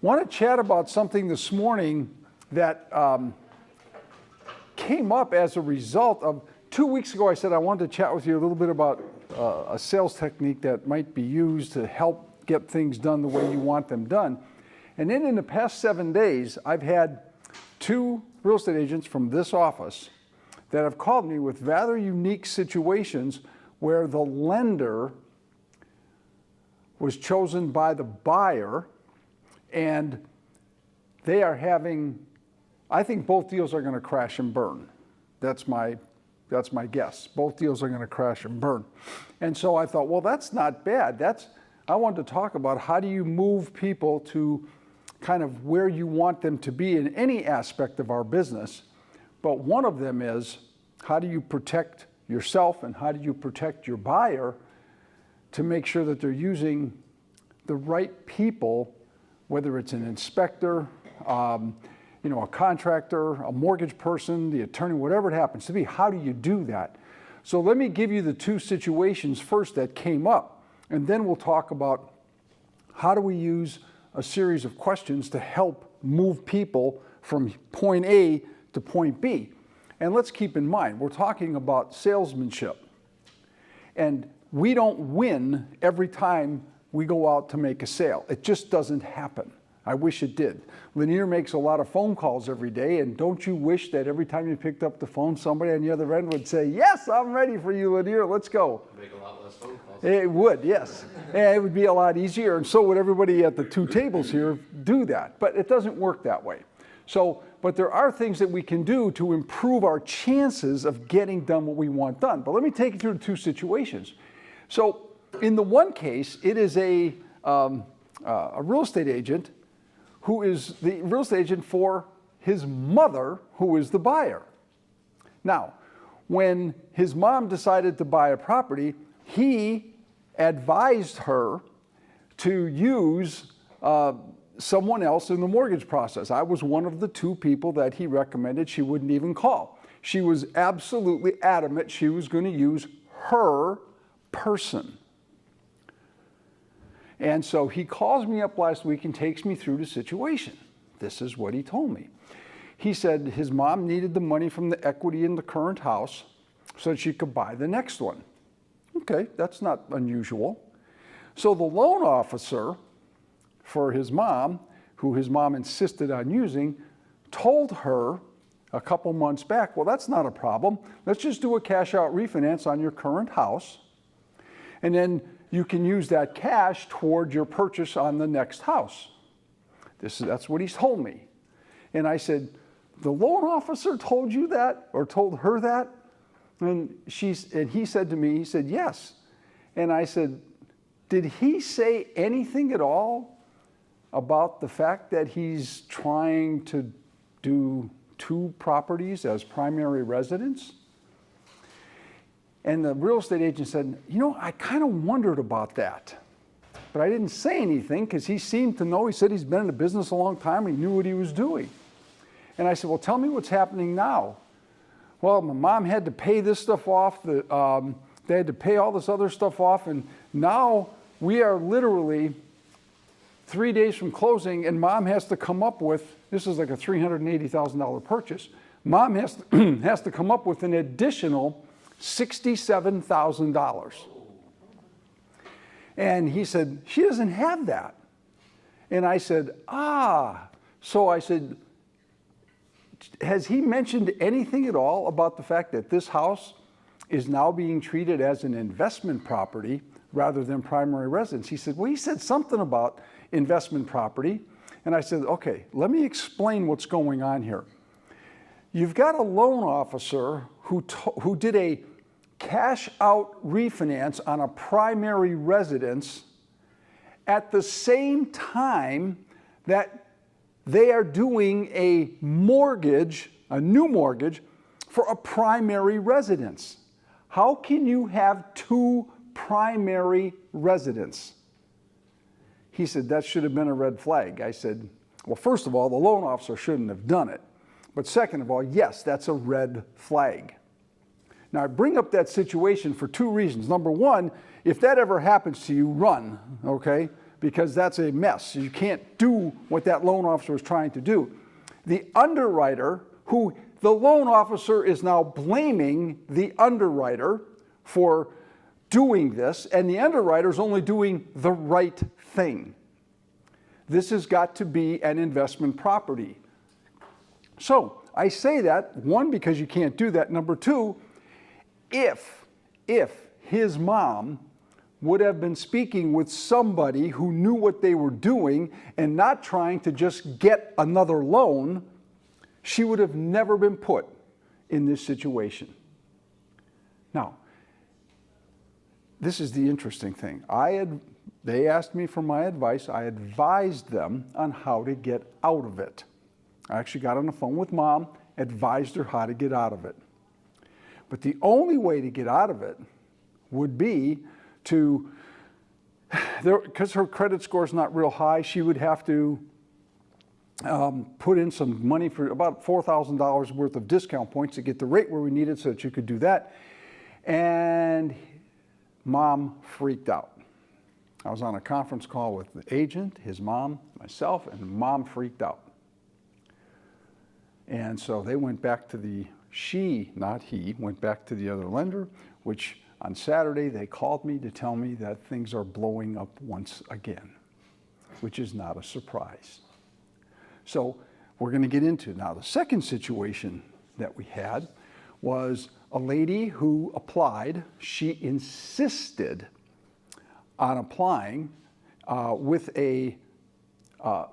want to chat about something this morning that came up as a result of 2 weeks ago. I said I wanted to chat with you a little bit about a sales technique that might be used to help get things done the way you want them done. And then in the past 7 days, I've had 2 real estate agents from this office that have called me with rather unique situations where the lender was chosen by the buyer, and they are having, I think both deals are going to crash and burn. That's my guess. Both deals are going to crash and burn. And so I thought, well, that's not bad. I wanted to talk about how do you move people to kind of where you want them to be in any aspect of our business. But one of them is, how do you protect yourself and how do you protect your buyer to make sure that they're using the right people, whether it's an inspector, a contractor, a mortgage person, the attorney, whatever it happens to be. How do you do that? So let me give you the 2 situations first that came up, and then we'll talk about how do we use a series of questions to help move people from point A to point B. And let's keep in mind, we're talking about salesmanship. And we don't win every time we go out to make a sale. It just doesn't happen. I wish it did. Lanier makes a lot of phone calls every day, and don't you wish that every time you picked up the phone, somebody on the other end would say, yes, I'm ready for you, Lanier, let's go. Make a lot less phone calls. It would, yes. And it would be a lot easier, and so would everybody at the 2 tables here do that. But it doesn't work that way. But there are things that we can do to improve our chances of getting done what we want done. But let me take you through the 2 situations. So in the one case, it is a real estate agent who is the real estate agent for his mother, who is the buyer. Now, when his mom decided to buy a property, he advised her to use someone else in the mortgage process. I was one of the 2 people that he recommended she wouldn't even call. She was absolutely adamant she was going to use her person. And so he calls me up last week and takes me through the situation. This is what he told me. He said his mom needed the money from the equity in the current house so that she could buy the next one. Okay, that's not unusual. So the loan officer for his mom, who his mom insisted on using, told her a couple months back, well, that's not a problem. Let's just do a cash out refinance on your current house, and then you can use that cash toward your purchase on the next house. That's what he's told me. And I said, the loan officer told you that or told her that? And he said to me, he said, yes. And I said, did he say anything at all about the fact that he's trying to do 2 properties as primary residence? And the real estate agent said, I kind of wondered about that. But I didn't say anything because he seemed to know. He said he's been in the business a long time and he knew what he was doing. And I said, well, tell me what's happening now. Well, my mom had to pay this stuff off. They had to pay all this other stuff off. And now we are literally 3 days from closing, and mom has to come up with, this is like a $380,000 purchase. Mom has to come up with an additional $67,000. And he said, she doesn't have that. And I said, So I said, has he mentioned anything at all about the fact that this house is now being treated as an investment property rather than primary residence? He said, well, he said something about investment property. And I said, okay, let me explain what's going on here. You've got a loan officer who did a cash out refinance on a primary residence at the same time that they are doing a mortgage, a new mortgage, for a primary residence. How can you have 2 primary residents? He said, that should have been a red flag. I said, well, first of all, the loan officer shouldn't have done it. But second of all, yes, that's a red flag. Now, I bring up that situation for 2 reasons. Number one, if that ever happens to you, run, okay? because that's a mess. You can't do what that loan officer was trying to do. The underwriter, who the loan officer is now blaming the underwriter for doing this, and the underwriter is only doing the right thing. This has got to be an investment property. So I say that, one, because you can't do that. Number two, if his mom would have been speaking with somebody who knew what they were doing and not trying to just get another loan, she would have never been put in this situation. Now, this is the interesting thing. They asked me for my advice. I advised them on how to get out of it. I actually got on the phone with mom, advised her how to get out of it. But the only way to get out of it would be to, because her credit score is not real high, she would have to put in some money for about $4,000 worth of discount points to get the rate where we needed so that you could do that. And mom freaked out. I was on a conference call with the agent, his mom, myself, and mom freaked out. And so they went back to she, not he, went back to the other lender, which on Saturday they called me to tell me that things are blowing up once again, which is not a surprise. So we're going to get into now the second situation that we had was a lady who applied. She insisted on applying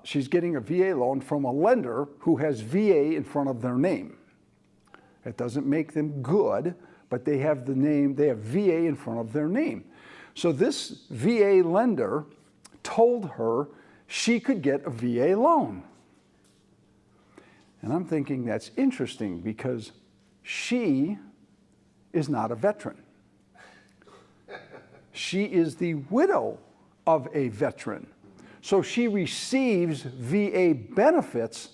she's getting a VA loan from a lender who has VA in front of their name. It doesn't make them good, but they have the name, they have VA in front of their name. So this VA lender told her she could get a VA loan. And I'm thinking that's interesting because she is not a veteran. She is the widow of a veteran. So she receives VA benefits,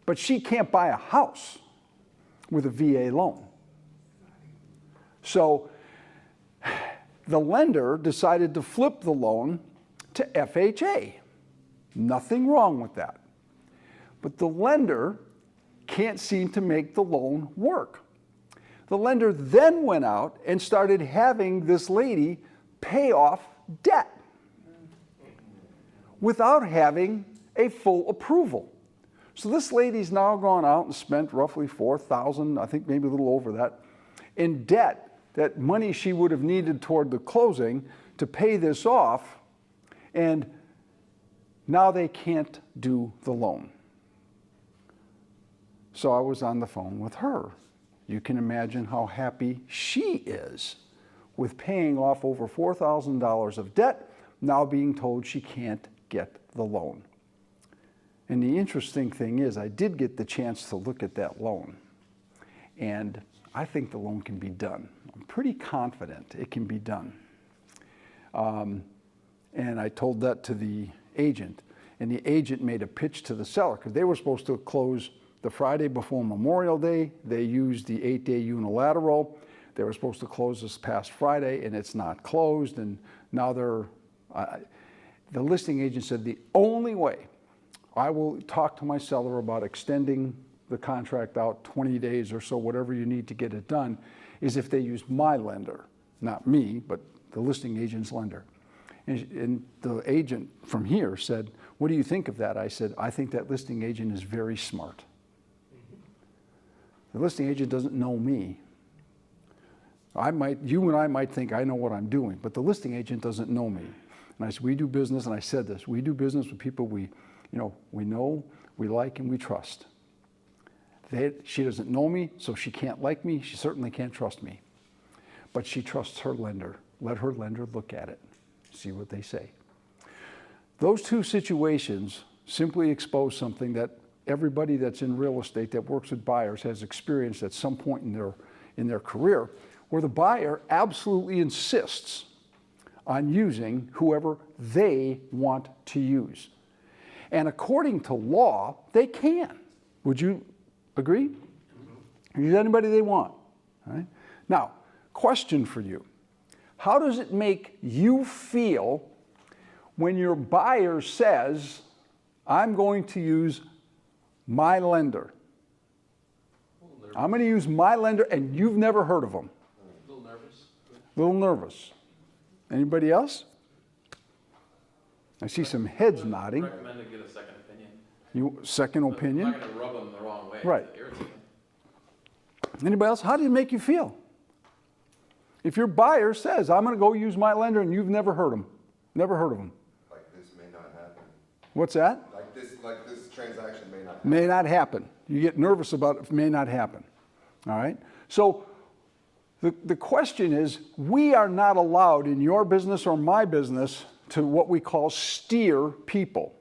but she can't buy a house with a VA loan. So the lender decided to flip the loan to FHA. Nothing wrong with that. But the lender can't seem to make the loan work. The lender then went out and started having this lady pay off debt without having a full approval. So this lady's now gone out and spent roughly $4,000, I think maybe a little over that, in debt, that money she would have needed toward the closing to pay this off, and now they can't do the loan. So I was on the phone with her. You can imagine how happy she is with paying off over $4,000 of debt, now being told she can't get the loan. And the interesting thing is, I did get the chance to look at that loan, and I think the loan can be done. I'm pretty confident it can be done. And I told that to the agent, and the agent made a pitch to the seller because they were supposed to close the Friday before Memorial Day. They used the 8-day unilateral. They were supposed to close this past Friday, and it's not closed, and now the listing agent said the only way I will talk to my seller about extending the contract out 20 days or so, whatever you need to get it done, is if they use my lender, not me, but the listing agent's lender. And the agent from here said, "What do you think of that?" I said, "I think that listing agent is very smart." The listing agent doesn't know me. You and I might think I know what I'm doing, but the listing agent doesn't know me. And I said, we do business, and I said this, we do business with people we know, we like, and we trust. She doesn't know me, so she can't like me. She certainly can't trust me. But she trusts her lender. Let her lender look at it, see what they say. Those two situations simply expose something that everybody that's in real estate that works with buyers has experienced at some point in their career, where the buyer absolutely insists on using whoever they want to use. And according to law, they can. Would you agree? Use anybody they want. All right? Now, question for you. How does it make you feel when your buyer says, I'm going to use my lender. I'm going to use my lender, and you've never heard of them. A little nervous. A little nervous. Anybody else? I see some heads nodding. Recommend to get a second opinion. Second opinion? I'm not going to rub them the wrong way. Right. It's irritating. Anybody else? How does it make you feel? If your buyer says, I'm going to go use my lender, and you've never heard them. Never heard of them. Like this may not happen. What's that? Like this transaction may not happen. May not happen. You get nervous about it, may not happen. All right? So the question is, we are not allowed in your business or my business to what we call steer people.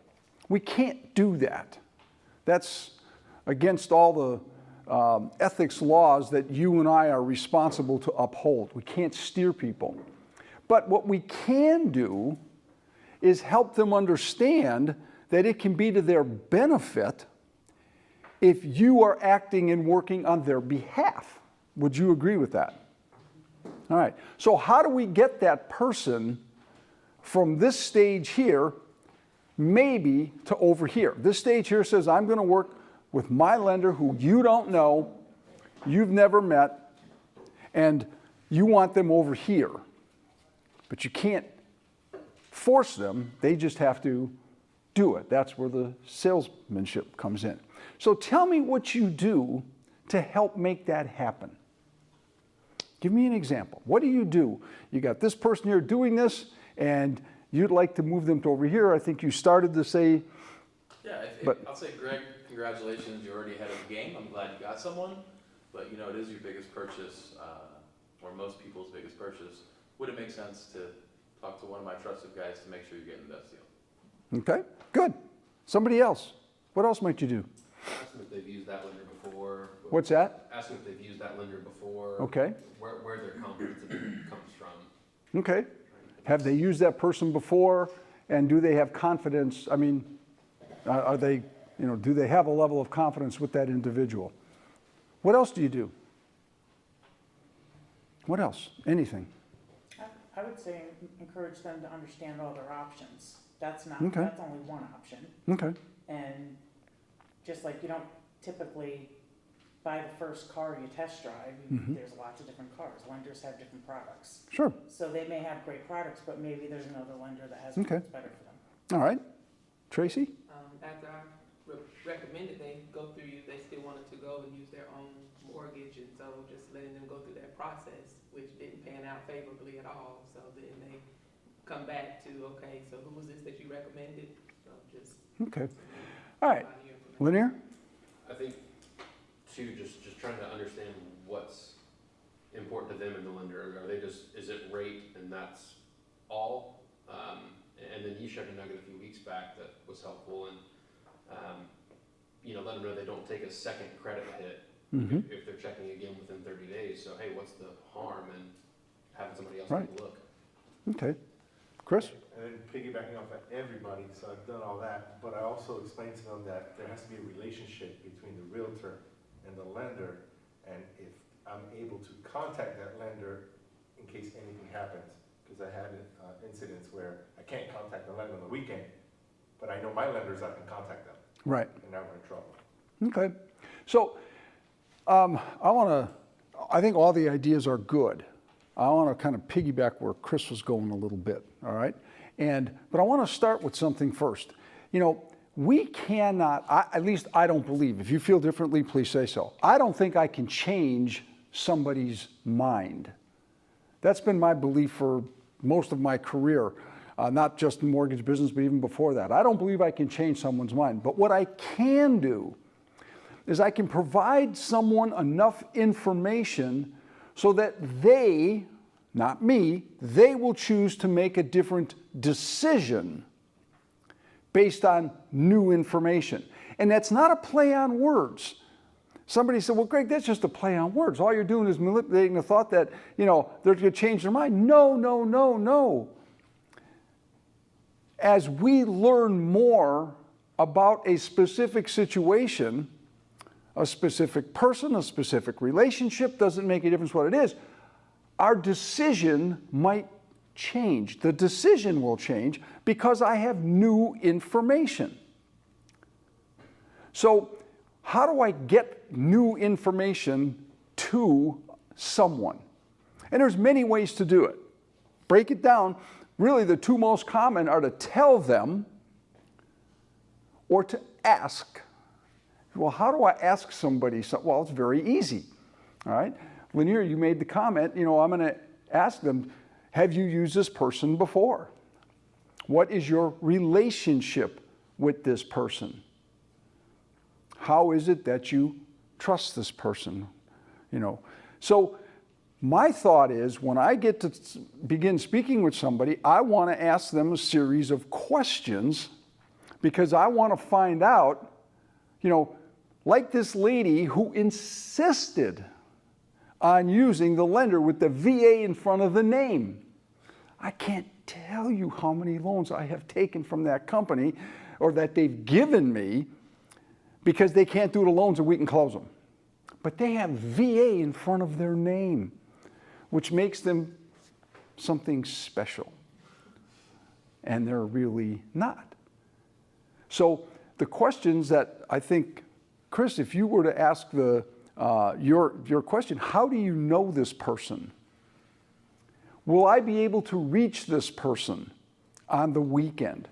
We can't do that. That's against all the ethics laws that you and I are responsible to uphold. We can't steer people. But what we can do is help them understand that it can be to their benefit if you are acting and working on their behalf. Would you agree with that? All right. So how do we get that person from this stage here, maybe to over here? This stage here says, I'm going to work with my lender who you don't know, you've never met, and you want them over here. But you can't force them. They just have to do it. That's where the salesmanship comes in. So tell me what you do to help make that happen. Give me an example. What do? You got this person here doing this, and you'd like to move them to over here. I think you started to say... Yeah, I'll say, Greg, congratulations. You're already ahead of the game. I'm glad you got someone. But, it is your biggest purchase, or most people's biggest purchase. Would it make sense to talk to one of my trusted guys to make sure you're getting the best deal? Okay, good. Somebody else. What else might you do? Ask them if they've used that lender before. What's that? Ask them if they've used that lender before. Okay. Where their confidence comes from. Okay. Have they used that person before, and do they have confidence? I mean, are they, do they have a level of confidence with that individual? What else do you do? What else? Anything? I would say encourage them to understand all their options. That's Okay. that's only one option. Okay. And just like you don't typically buy the first car you test drive, there's lots of different cars. Lenders have different products. Sure. So they may have great products, but maybe there's another lender that has Okay. one that's better for them. All right. Tracy? After I recommended they go through you, they still wanted to go and use their own mortgage, and so just letting them go through that process, which didn't pan out favorably at all. So then they come back to, okay, so who was this that you recommended? So just Okay. All right. Linear? I think, too, just trying to understand what's important to them in the lender. Are they just, is it rate and that's all? And then you shared a nugget a few weeks back that was helpful, and let them know they don't take a second credit hit if they're checking again within 30 days. So hey, what's the harm in having somebody else take a look? Okay. Chris? And then piggybacking off of everybody, so I've done all that, but I also explained to them that there has to be a relationship between the realtor and the lender, and if I'm able to contact that lender in case anything happens, because I had incidents where I can't contact the lender on the weekend, but I know my lenders, I can contact them. Right. And now we're in trouble. Okay. So I think all the ideas are good. I want to kind of piggyback where Chris was going a little bit, all right? But I want to start with something first. We cannot, at least I don't believe, if you feel differently, please say so. I don't think I can change somebody's mind. That's been my belief for most of my career, not just in mortgage business, but even before that. I don't believe I can change someone's mind. But what I can do is I can provide someone enough information so that they, not me, they will choose to make a different decision based on new information. And that's not a play on words. Somebody said, well, Greg, that's just a play on words. All you're doing is manipulating the thought that, they're going to change their mind. No, no, no, no. As we learn more about a specific situation, a specific person, a specific relationship, doesn't make a difference what it is, our decision might change. The decision will change because I have new information. So how do I get new information to someone? And there's many ways to do it. Break it down. Really, the two most common are to tell them or to ask. Well, how do I ask somebody something? Well, it's very easy. All right? Lanier, you made the comment, I'm going to ask them, have you used this person before? What is your relationship with this person? How is it that you trust this person? So my thought is when I get to begin speaking with somebody, I want to ask them a series of questions because I want to find out, like this lady who insisted on using the lender with the VA in front of the name. I can't tell you how many loans I have taken from that company or that they've given me because they can't do the loans and we can close them. But they have VA in front of their name, which makes them something special. And they're really not. So the questions that I think, Chris, if you were to ask your question, how do you know this person? Will I be able to reach this person on the weekend?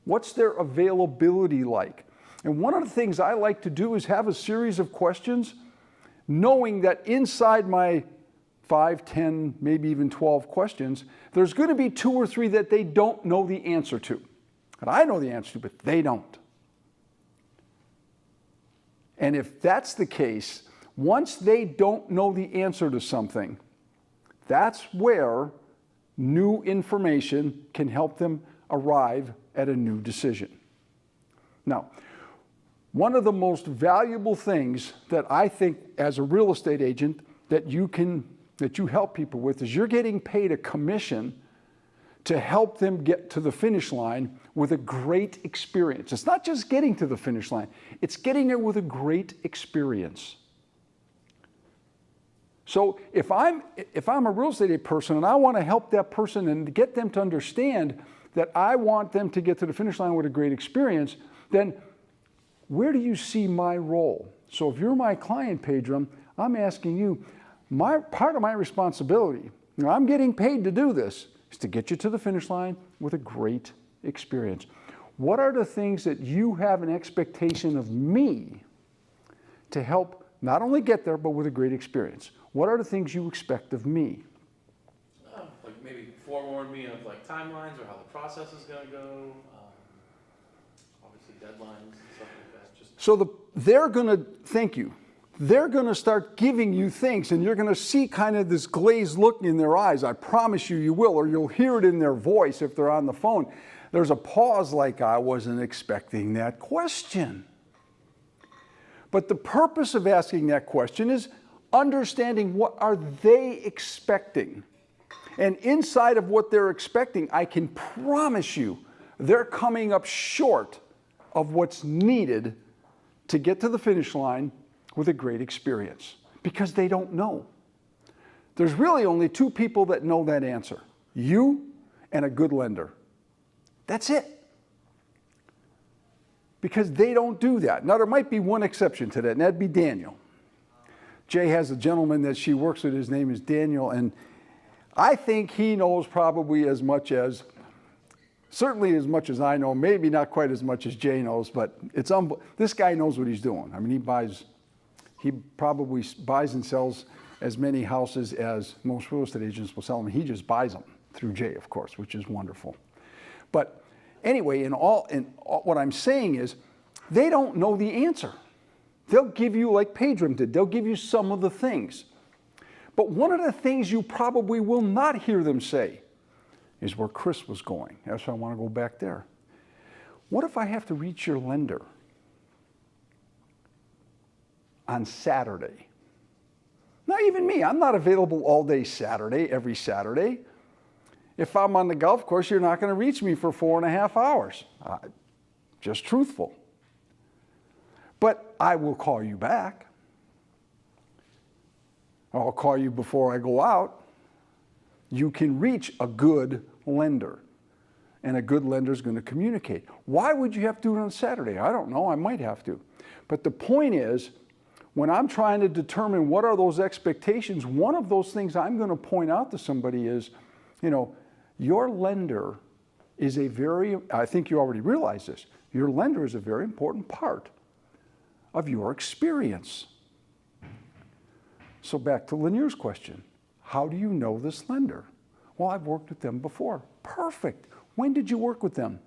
What's their availability like? And one of the things I like to do is have a series of questions, knowing that inside my 5, 10, maybe even 12 questions, there's going to be 2 or 3 that they don't know the answer to. And I know the answer to, but they don't. And if that's the case, once they don't know the answer to something, that's where new information can help them arrive at a new decision. Now, one of the most valuable things that I think as a real estate agent that you help people with is you're getting paid a commission to help them get to the finish line with a great experience. It's not just getting to the finish line, it's getting there with a great experience. So if I'm a real estate person and I want to help that person and get them to understand that I want them to get to the finish line with a great experience, then where do you see my role? So if you're my client, Pedro, I'm asking you, part of my responsibility, I'm getting paid to do this, is to get you to the finish line with a great experience. What are the things that you have an expectation of me to help not only get there, but with a great experience? What are the things you expect of me? Like maybe forewarn me of like timelines or how the process is going to go. Obviously deadlines and stuff like that. So they're going to, thank you. They're going to start giving you things, and you're going to see kind of this glazed look in their eyes. I promise you will, or you'll hear it in their voice if they're on the phone. There's a pause like, I wasn't expecting that question. But the purpose of asking that question is understanding what are they expecting. And inside of what they're expecting, I can promise you they're coming up short of what's needed to get to the finish line with a great experience, because they don't know. There's really only 2 people that know that answer, you and a good lender. That's it. Because they don't do that. Now, there might be one exception to that, and that'd be Daniel. Jay has a gentleman that she works with, his name is Daniel, and I think he knows probably as much as, certainly as much as I know, maybe not quite as much as Jay knows, but this guy knows what he's doing. I mean, he probably buys and sells as many houses as most real estate agents will sell them. He just buys them through Jay, of course, which is wonderful. But anyway, what I'm saying is they don't know the answer. They'll give you, like Pedro did, they'll give you some of the things. But one of the things you probably will not hear them say is where Chris was going. That's why I want to go back there. What if I have to reach your lender on Saturday? Not even me. I'm not available all day Saturday, every Saturday. If I'm on the golf course, you're not going to reach me for 4.5 hours. Just truthful. But I will call you back. I'll call you before I go out. you can reach a good lender. And a good lender is going to communicate. Why would you have to do it on Saturday? I don't know. I might have to. But the point is, when I'm trying to determine what are those expectations, one of those things I'm going to point out to somebody is, you know, your lender is a very, I think you already realize this, your lender is a very important part of your experience. So back to Lanier's question, how do you know this lender? Well, I've worked with them before. Perfect. When did you work with them?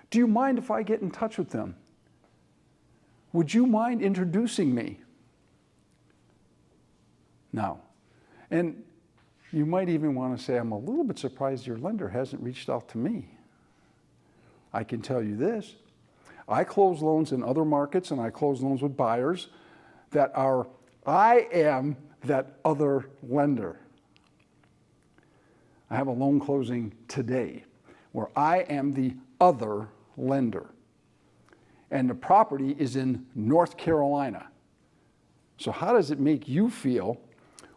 Do you mind if I get in touch with them? Would you mind introducing me? Now, and you might even want to say, I'm a little bit surprised your lender hasn't reached out to me. I can tell you this. I close loans in other markets and I close loans with buyers that are, I am that other lender. I have a loan closing today where I am the other lender. And the property is in North Carolina. So how does it make you feel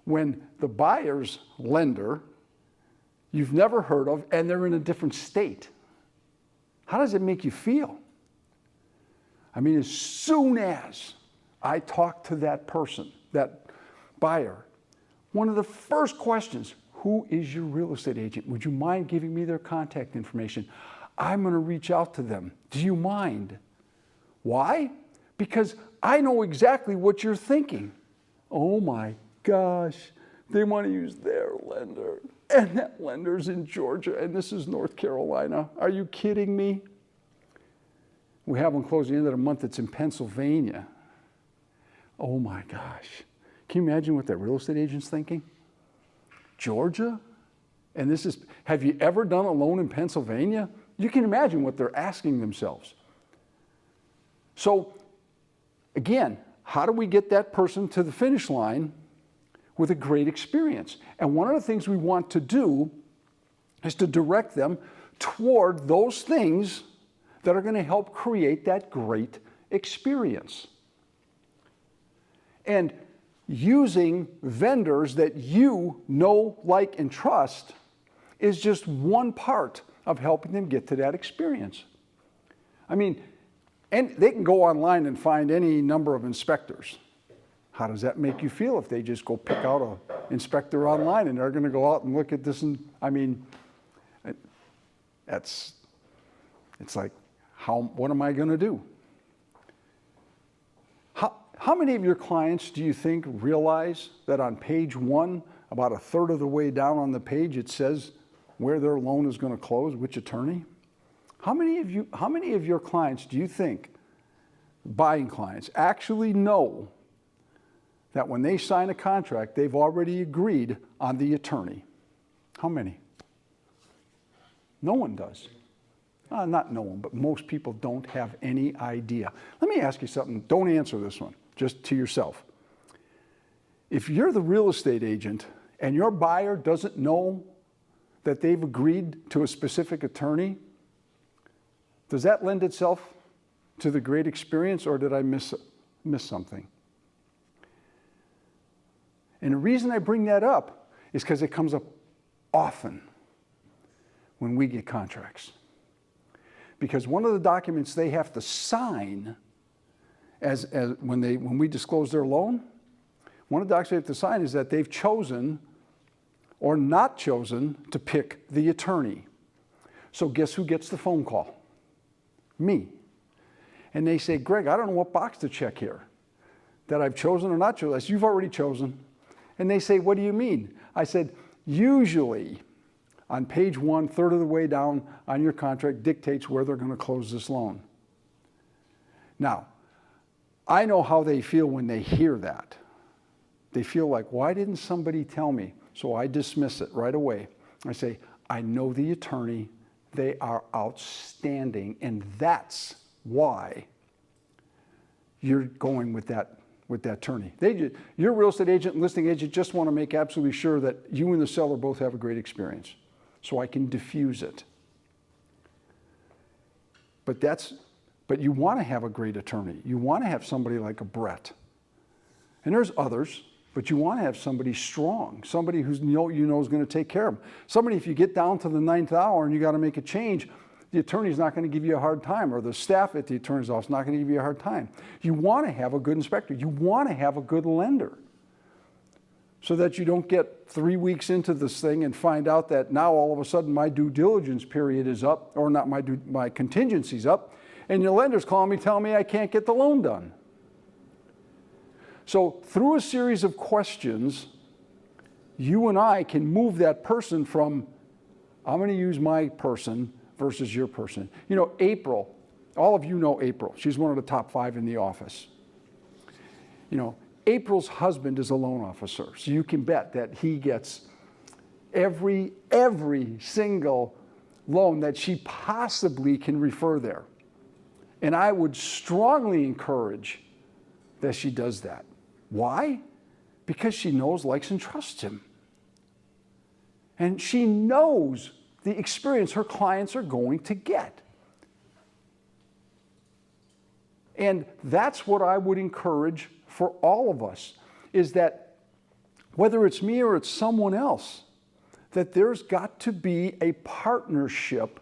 when the buyer's lender you've never heard of and they're in a different state? How does it make you feel? I mean, as soon as I talk to that person, that buyer, one of the first questions, who is your real estate agent? Would you mind giving me their contact information? I'm going to reach out to them. Do you mind? Why? Because I know exactly what you're thinking. Oh my gosh, they want to use their lender. And that lender's in Georgia, and this is North Carolina. Are you kidding me? We have one closing the end of the month that's in Pennsylvania. Oh my gosh. Can you imagine what that real estate agent's thinking? Georgia? And this is, have you ever done a loan in Pennsylvania? You can imagine what they're asking themselves. So, again, how do we get that person to the finish line with a great experience? And one of the things we want to do is to direct them toward those things that are going to help create that great experience. And using vendors that you know, like, and trust is just one part of helping them get to that experience. I mean, and they can go online and find any number of inspectors. How does that make you feel if they just go pick out an inspector online and they're going to go out and look at this? And I mean, it's like, what am I going to do? How many of your clients do you think realize that on page 1, about a third of the way down on the page, it says where their loan is going to close, which attorney? How many of your clients do you think, buying clients, actually know that when they sign a contract, they've already agreed on the attorney? How many? No one does. Not no one, but most people don't have any idea. Let me ask you something. Don't answer this one, just to yourself. If you're the real estate agent and your buyer doesn't know that they've agreed to a specific attorney, does that lend itself to the great experience, or did I miss something? And the reason I bring that up is because it comes up often when we get contracts. Because one of the documents they have to sign when we disclose their loan, one of the documents they have to sign is that they've chosen or not chosen to pick the attorney. So guess who gets the phone call? Me. And they say, Greg, I don't know what box to check here, that I've chosen or not chosen. I said, you've already chosen. And they say, what do you mean? I said, usually on page 1, third of the way down on your contract dictates where they're going to close this loan. Now, I know how they feel when they hear that. They feel like, why didn't somebody tell me? So I dismiss it right away. I say, I know the attorney. They are outstanding, and that's why you're going with that attorney. Your real estate agent and listing agent just want to make absolutely sure that you and the seller both have a great experience, so I can diffuse it. But you want to have a great attorney. You want to have somebody like a Brett. And there's others but you want to have somebody strong, somebody who's you know is going to take care of them. Somebody, if you get down to the 9th hour and you got to make a change, the attorney's not going to give you a hard time, or the staff at the attorney's office is not going to give you a hard time. You want to have a good inspector. You want to have a good lender, so that you don't get 3 weeks into this thing and find out that now all of a sudden my due diligence period is up, or not my contingency's up, and your lender's calling me telling me I can't get the loan done. So through a series of questions, you and I can move that person from, I'm going to use my person versus your person. You know, April, all of you know April. She's one of the top 5 in the office. You know, April's husband is a loan officer, so you can bet that he gets every single loan that she possibly can refer there. And I would strongly encourage that she does that. Why? Because she knows, likes, and trusts him. And she knows the experience her clients are going to get. And that's what I would encourage for all of us, is that whether it's me or it's someone else, that there's got to be a partnership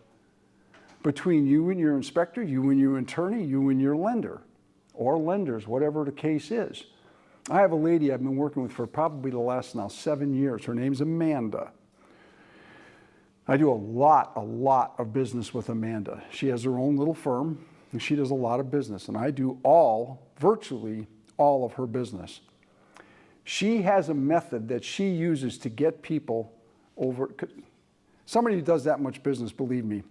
between you and your inspector, you and your attorney, you and your lender, or lenders, whatever the case is. I have a lady I've been working with for probably the last now 7 years. Her name's Amanda. I do a lot of business with Amanda. She has her own little firm, and she does a lot of business, and I do virtually all of her business. She has a method that she uses to get people over. Somebody who does that much business, believe me,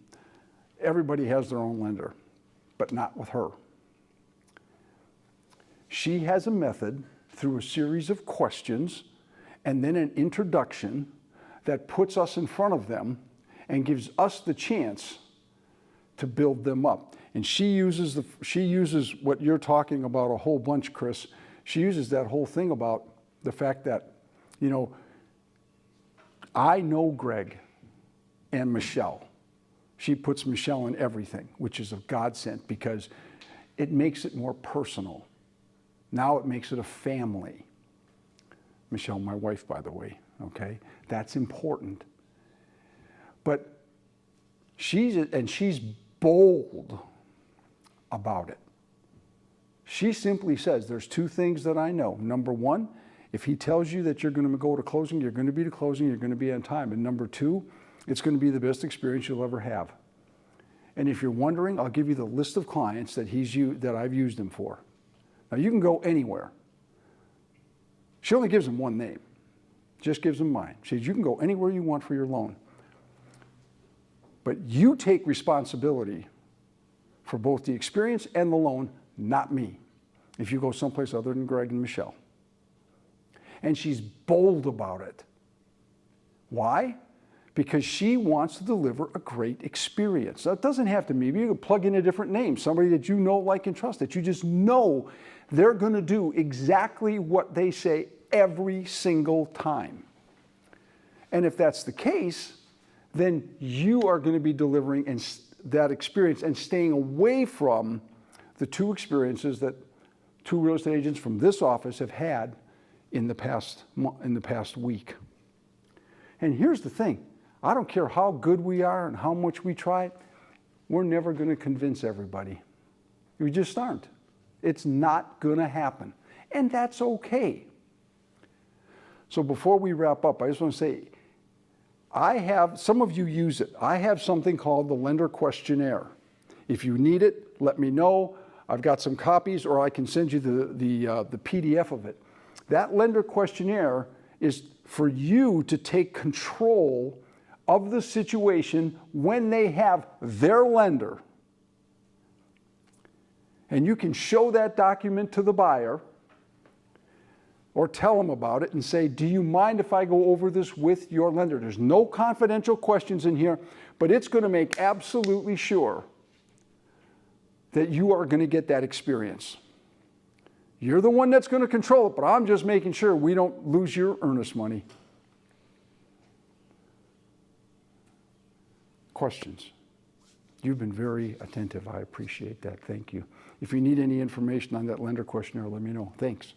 everybody has their own lender, but not with her. She has a method through a series of questions and then an introduction that puts us in front of them and gives us the chance to build them up. And she uses what you're talking about a whole bunch, Chris. She uses that whole thing about the fact that, you know, I know Greg and Michelle. She puts Michelle in everything, which is a godsend because it makes it more personal. Now it makes it a family. Michelle, my wife, by the way, okay? That's important. But she's bold about it. She simply says, there's 2 things that I know. Number 1, if he tells you that you're going to go to closing, you're going to be to closing, you're going to be on time. And number 2, it's going to be the best experience you'll ever have. And if you're wondering, I'll give you the list of clients that I've used him for. Now, you can go anywhere. She only gives them one name. Just gives them mine. She says, you can go anywhere you want for your loan. But you take responsibility for both the experience and the loan, not me, if you go someplace other than Greg and Michelle. And she's bold about it. Why? Because she wants to deliver a great experience. Now, it doesn't have to be. You can plug in a different name, somebody that you know, like, and trust, that you just know they're going to do exactly what they say every single time. And if that's the case, then you are going to be delivering that experience and staying away from the 2 experiences that 2 real estate agents from this office have had in the past week. And here's the thing. I don't care how good we are and how much we try, we're never going to convince everybody. We just aren't. It's not going to happen. And that's okay. So before we wrap up, I just want to say, some of you use it. I have something called the lender questionnaire. If you need it, let me know. I've got some copies, or I can send you the PDF of it. That lender questionnaire is for you to take control of the situation when they have their lender. And you can show that document to the buyer or tell them about it and say, do you mind if I go over this with your lender? There's no confidential questions in here, but it's going to make absolutely sure that you are going to get that experience. You're the one that's going to control it, but I'm just making sure we don't lose your earnest money. Questions? You've been very attentive. I appreciate that. Thank you. If you need any information on that lender questionnaire, let me know. Thanks.